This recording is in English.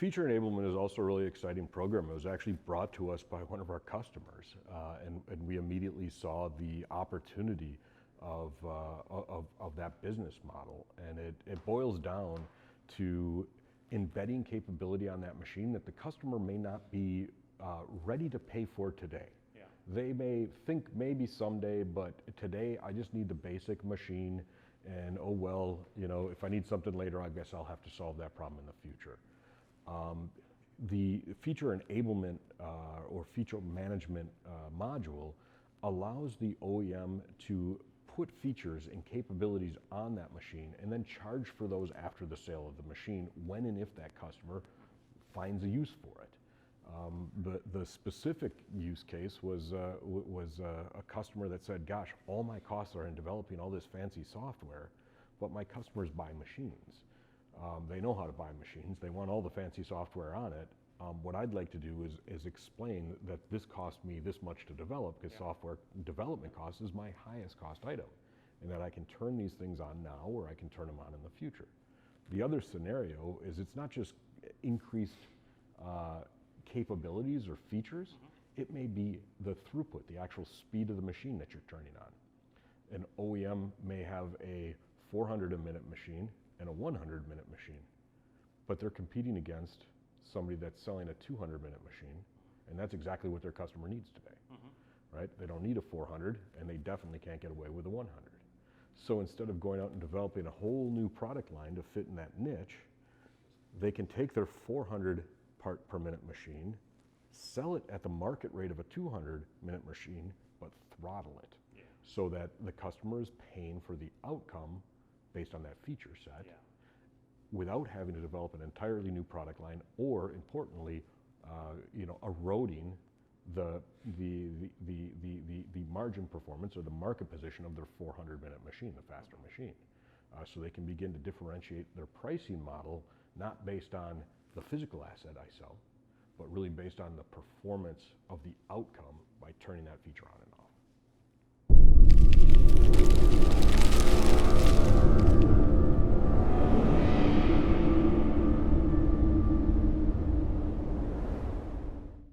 feature enablement is also a really exciting program. It was actually brought to us by one of our customers, and we immediately saw the opportunity of that business model. And it boils down to embedding capability on that machine that the customer may not be ready to pay for today. Yeah. They may think maybe someday, but today I just need the basic machine, and oh well, you know, if I need something later, I guess I'll have to solve that problem in the future. The feature enablement or feature management module allows the OEM to put features and capabilities on that machine and then charge for those after the sale of the machine when and if that customer finds a use for it. The specific use case was a customer that said, gosh, all my costs are in developing all this fancy software, but my customers buy machines. They know how to buy machines. They want all the fancy software on it. What I'd like to do is explain that this cost me this much to develop, because software development cost is my highest cost item, and that I can turn these things on now or I can turn them on in the future. The other scenario is it's not just increased capabilities or features, it may be the throughput, the actual speed of the machine that you're turning on. An OEM may have a 400 a minute machine and a 100 minute machine, but they're competing against somebody that's selling a 200 minute machine, and that's exactly what their customer needs today, right? They don't need a 400, and they definitely can't get away with a 100. So instead of going out and developing a whole new product line to fit in that niche, they can take their 400 part per minute machine, sell it at the market rate of a 200 minute machine, but throttle it so that the customer is paying for the outcome based on that feature set without having to develop an entirely new product line, or importantly, eroding the margin performance or the market position of their 400 minute machine, the faster machine. So they can begin to differentiate their pricing model, not based on the physical asset I sell, but really based on the performance of the outcome by turning that feature on and off.